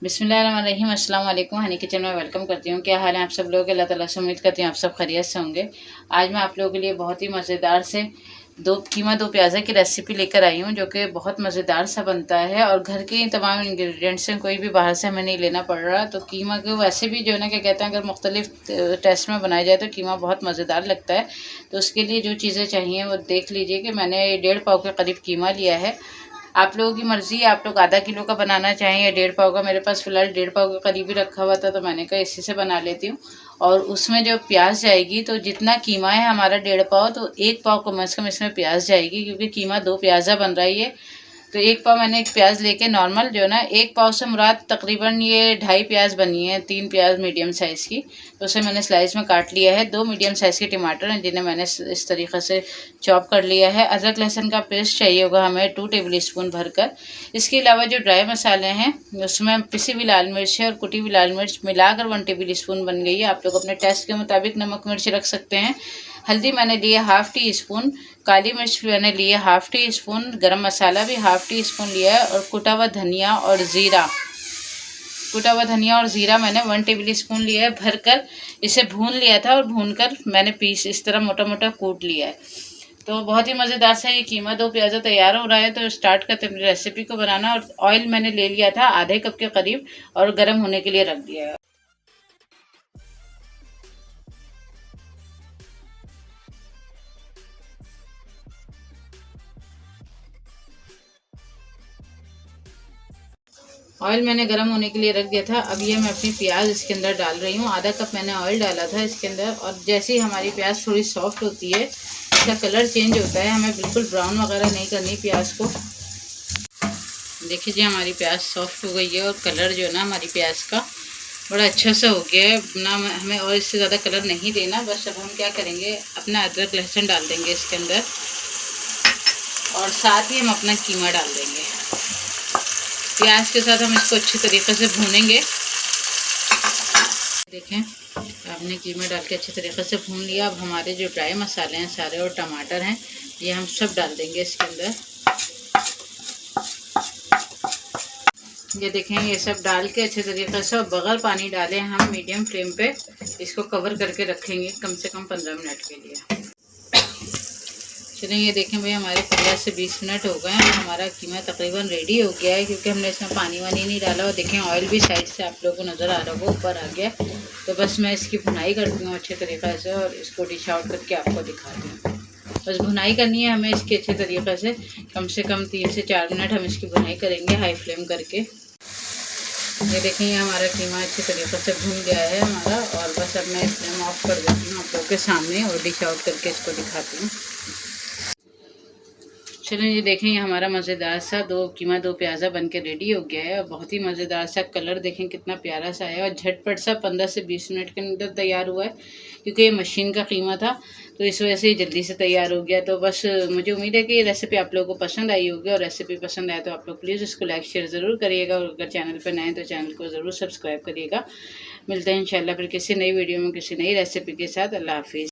बिस्मिल्लाहिर्रहमानिर्रहीम। अस्सलाम वालेकुम। हनी किचन में वेलकम करती हूँ। क्या हाल है आप सब लोग? अल्लाह ताला से उम्मीद करती हूँ आप सब खैरियत से होंगे। आज मैं आप लोगों के लिए बहुत ही मज़ेदार से कीमा दो प्याज़ा की रेसिपी लेकर आई हूँ, जो कि बहुत मज़ेदार सा बनता है और घर के तमाम इंग्रेडिएंट्स से, कोई भी बाहर से हमें नहीं लेना पड़ रहा। तो कीमा को वैसे भी जो है ना, क्या कहते हैं, अगर मुख्तलिफ टेस्ट में बनाया जाए तो कीमा बहुत मज़ेदार लगता है। तो उसके लिए जो चीज़ें चाहिए वो देख लीजिए कि मैंने 1.5 पाव के करीब कीमा लिया है। आप लोगों की मर्ज़ी है, आप लोग आधा किलो का बनाना चाहें या 1.5 पाव का। मेरे पास फ़िलहाल 1.5 पाव के करीब ही रखा हुआ था, तो मैंने कहा इसी से बना लेती हूँ। और उसमें जो प्याज जाएगी, तो जितना कीमा है हमारा 1.5 पाव, तो 1 पाव कम से कम इसमें प्याज जाएगी, क्योंकि कीमा 2 प्याज़ा बन रहा है ये। तो 1 पाव मैंने एक प्याज लेके, नॉर्मल जो है ना, 1 पाव से मुराद तकरीबन ये 2.5 प्याज बनी है, 3 प्याज मीडियम साइज़ की। तो उसे मैंने स्लाइस में काट लिया है। 2 मीडियम साइज़ के टमाटर हैं, जिन्हें मैंने इस तरीक़े से चॉप कर लिया है। अदरक लहसुन का पेस्ट चाहिए होगा हमें 2 टेबल स्पून भरकर। इसके अलावा जो ड्राई मसाले हैं, उसमें पिसी हुई लाल मिर्च है और कुटी हुई लाल मिर्च मिलाकर 1 टेबल स्पून बन गई है। आप लोग अपने टेस्ट के मुताबिक नमक मिर्च रख सकते हैं। हल्दी मैंने लिए 1/2 टी स्पून, काली मिर्च मैंने लिए 1/2 टी स्पून, गरम मसाला भी 1/2 टी स्पून लिया है, और कुटा हुआ धनिया और ज़ीरा मैंने 1 टेबल स्पून लिया है। भरकर इसे भून लिया था और भूनकर मैंने पीस इस तरह मोटा मोटा कूट लिया है। तो बहुत ही मज़ेदार सा ये कीमा दो प्याज़ा तैयार हो रहा है। तो स्टार्ट करते हैं रेसिपी को बनाना। और ऑयल मैंने ले लिया था आधे कप के करीब और गर्म होने के लिए रख दिया है। ऑयल मैंने गर्म होने के लिए रख दिया था। अब ये मैं अपनी प्याज इसके अंदर डाल रही हूँ। आधा कप मैंने ऑयल डाला था इसके अंदर। और जैसे ही हमारी प्याज थोड़ी सॉफ्ट होती है, इसका कलर चेंज होता है, हमें बिल्कुल ब्राउन वगैरह नहीं करनी प्याज को। देखिए जी, हमारी प्याज सॉफ्ट हो गई है और कलर जो है ना हमारी प्याज का बड़ा अच्छा सा हो गया है ना। हमें और इससे ज़्यादा कलर नहीं देना। बस अब हम क्या करेंगे, अपना अदरक लहसुन डाल देंगे इसके अंदर, और साथ ही हम अपना कीमा डाल देंगे। प्याज के साथ हम इसको अच्छी तरीके से भूनेंगे। देखें, आपने कीमा डाल के अच्छी तरीके से भून लिया। अब हमारे जो ड्राई मसाले हैं सारे और टमाटर हैं, ये हम सब डाल देंगे इसके अंदर। ये देखें, ये सब डाल के अच्छे तरीके से बगैर पानी डाले हम मीडियम फ्लेम पे इसको कवर करके रखेंगे कम से कम 15 मिनट के लिए। चलिए, ये देखें भाई, हमारे 15 से 20 मिनट हो गए हैं और हमारा कीमा तकरीबन रेडी हो गया है, क्योंकि हमने इसमें पानी वानी नहीं डाला। और देखें, ऑयल भी साइड से आप लोगों को नज़र आ रहा होगा, ऊपर आ गया। तो बस मैं इसकी भुनाई करती हूँ अच्छे तरीक़े से और इसको डिश आउट करके आपको दिखाती हूँ। बस भुनाई करनी है हमें इसकी अच्छे तरीके से कम 3 से 4 मिनट हम इसकी भुनाई करेंगे हाई फ्लेम करके। ये देखें, ये हमारा कीमा अच्छे तरीके से भुन गया है हमारा। और बस अब मैं फ्लेम ऑफ कर देती हूँ आप लोगों के सामने और डिश आउट करके इसको दिखाती हूँ। चलिए, ये देखें, ये हमारा मज़ेदार सा कीमा दो प्याज़ा बन के रेडी हो गया है। और बहुत ही मज़ेदार सा कलर देखें कितना प्यारा सा है, और झटपट सा 15 से 20 मिनट के अंदर तैयार हुआ है, क्योंकि ये मशीन का कीमा था, तो इस वजह से जल्दी से तैयार हो गया। तो बस मुझे उम्मीद है कि ये रेसिपी आप लोगों को पसंद आई होगी। और रेसिपी पसंद आए तो आप लोग प्लीज़ इसको लाइक शेयर ज़रूर करिएगा। और अगर चैनल पर नए हैं तो चैनल को ज़रूर सब्सक्राइब करिएगा। मिलते हैं इंशाल्लाह फिर किसी नई वीडियो में किसी नई रेसिपी के साथ। अल्लाह हाफिज़।